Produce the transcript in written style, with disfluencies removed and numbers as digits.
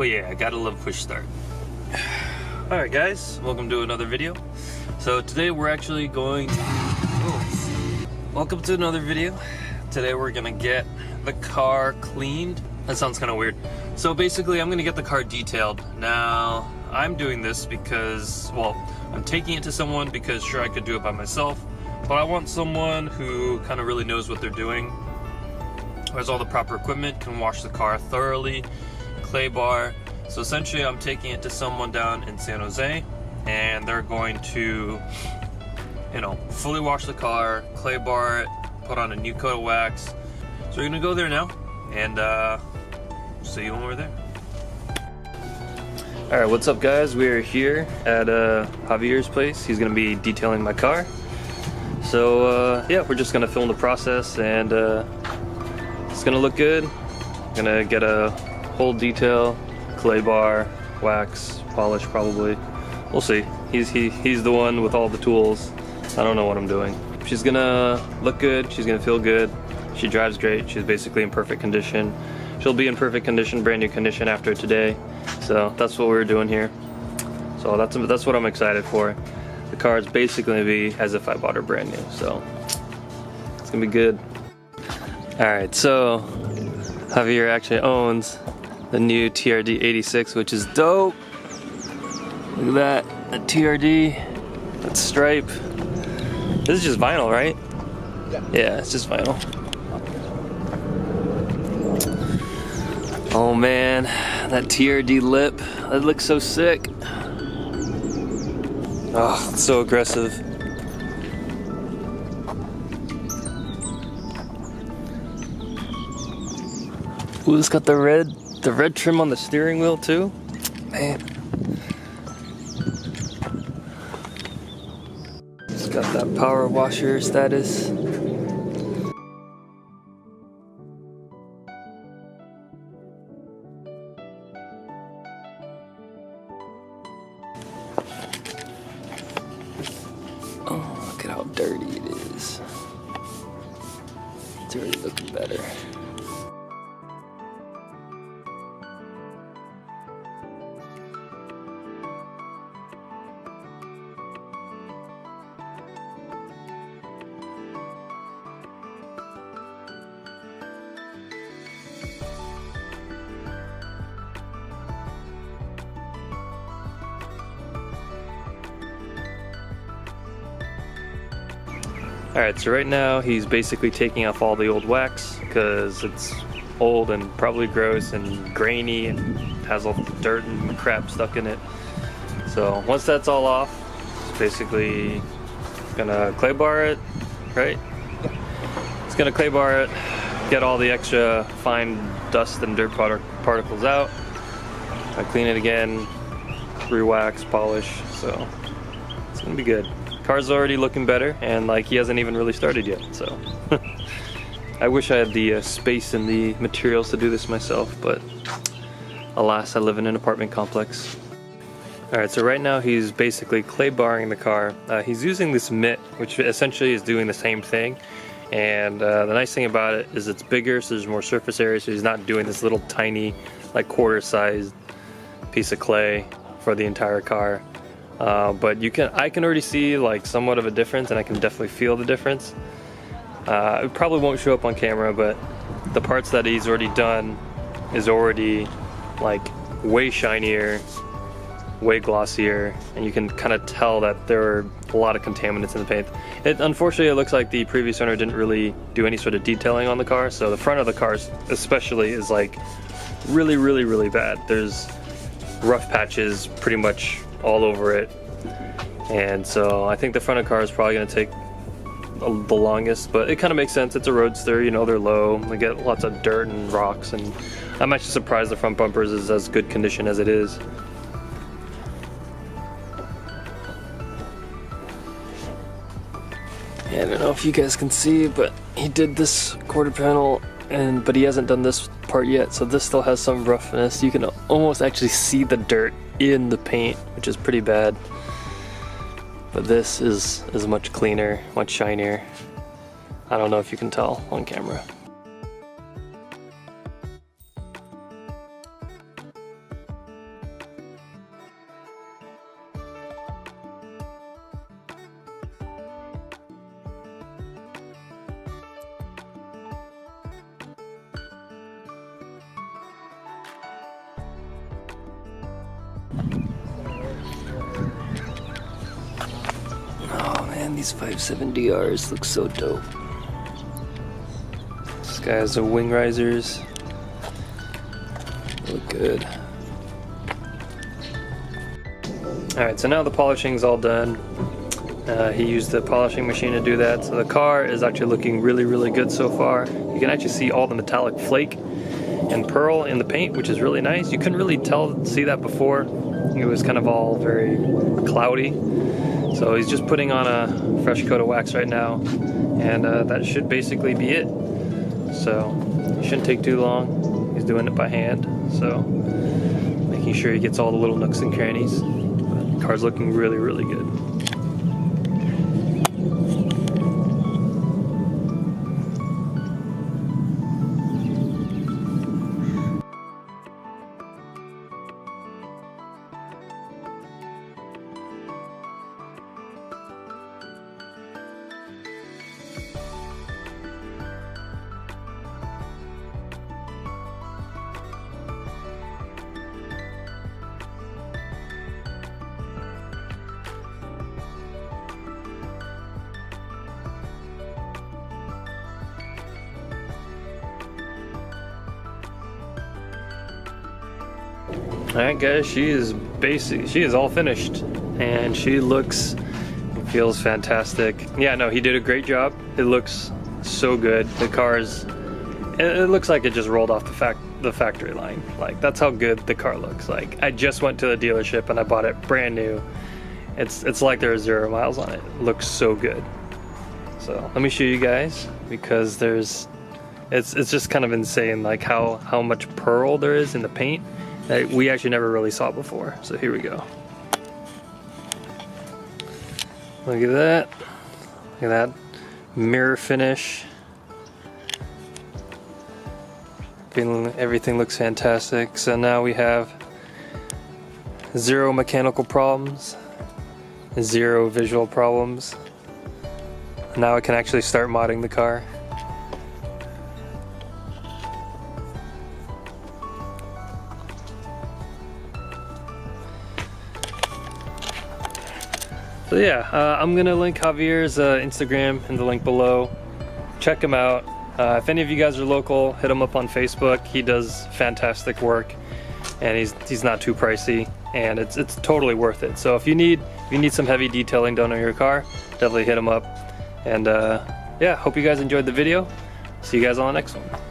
Oh yeah, I gotta love push start. Alright guys, welcome to another video. So today we're actually going to... Welcome to another video. Today we're gonna get the car cleaned. That sounds kind of weird. So basically I'm gonna get the car detailed. Now, I'm doing this because, well, I'm taking it to someone because sure I could do it by myself, but I want someone who kind of really knows what they're doing, who has all the proper equipment, can wash the car thoroughly, clay bar. So essentially I'm taking it to someone down in San Jose, and they're going to, you know, fully wash the car, clay bar it, put on a new coat of wax. So we're gonna go there now, and see you when we're there. Alright, what's up guys? We are here at Javier's place. He's gonna be detailing my car. So yeah, we're just gonna film the process, and it's gonna look good. Gonna get a whole detail, clay bar, wax, polish probably. We'll see. He's the one with all the tools. I don't know what I'm doing. She's gonna look good, she's gonna feel good. She drives great, she's basically in perfect condition. She'll be in perfect condition, brand new condition after today. So that's what we're doing here. So that's what I'm excited for. The car is basically gonna be as if I bought her brand new. So it's gonna be good. Alright, so Javier actually owns the new TRD 86, which is dope. Look at that, the TRD, that stripe. This is just vinyl, right? Yeah, it's just vinyl. Oh man, that TRD lip, that looks so sick. Oh, it's so aggressive. Ooh, it's got the red trim on the steering wheel too. Man. It's got that power washer status. Oh, look at how dirty it is. It's already looking better. Alright, so right now he's basically taking off all the old wax because it's old and probably gross and grainy and has all the dirt and crap stuck in it. So once that's all off, it's basically gonna clay bar it, right? It's gonna clay bar it, get all the extra fine dust and dirt particles out. I clean it again, re-wax, polish, so it's gonna be good. Car's already looking better, and like he hasn't even really started yet, so I wish I had the space and the materials to do this myself, but alas, I live in an apartment complex. Alright, so right now he's basically clay barring the car. He's using this mitt, which essentially is doing the same thing, and the nice thing about it is it's bigger, so there's more surface area, so he's not doing this little tiny, like quarter-sized piece of clay for the entire car. But I can already see like somewhat of a difference, and I can definitely feel the difference. It probably won't show up on camera, but the parts that he's already done is already like way shinier, way glossier, and you can kind of tell that there are a lot of contaminants in the paint. Unfortunately, it looks like the previous owner didn't really do any sort of detailing on the car, so the front of the car especially is like really, really, really bad. There's rough patches pretty much all over it, and so I think the front of the car is probably going to take the longest, but it kind of makes sense. It's a roadster, you know, they're low, they get lots of dirt and rocks, and I'm actually surprised the front bumpers is as good condition as it is. Yeah, I don't know if you guys can see, but he did this quarter panel, but he hasn't done this part yet, so this still has some roughness. You can almost actually see the dirt in the paint, which is pretty bad. But this is much cleaner, much shinier. I don't know if you can tell on camera. Man, these 570Rs look so dope. This guy has the wing risers. Look good. Alright, so now the polishing's all done. He used the polishing machine to do that, so the car is actually looking really, really good so far. You can actually see all the metallic flake and pearl in the paint, which is really nice. You couldn't really see that before. It was kind of all very cloudy. So he's just putting on a fresh coat of wax right now, and that should basically be it. So it shouldn't take too long. He's doing it by hand, so making sure he gets all the little nooks and crannies. But the car's looking really, really good. Alright guys, she is all finished, and she looks and feels fantastic. Yeah, no, he did a great job. It looks so good. The car's, it looks like it just rolled off the factory line. Like, that's how good the car looks. Like, I just went to the dealership and I bought it brand new. It's like there's 0 miles on it. It looks so good. So let me show you guys, because it's just kind of insane, like how much pearl there is in the paint that we actually never really saw before. So here we go. Look at that. Look at that mirror finish. Everything looks fantastic. So now we have 0 mechanical problems, 0 visual problems. Now I can actually start modding the car. So yeah, I'm gonna link Javier's Instagram in the link below. Check him out. If any of you guys are local, hit him up on Facebook. He does fantastic work, and he's not too pricey, and it's totally worth it. So if you need some heavy detailing done on your car, definitely hit him up. And yeah, hope you guys enjoyed the video. See you guys on the next one.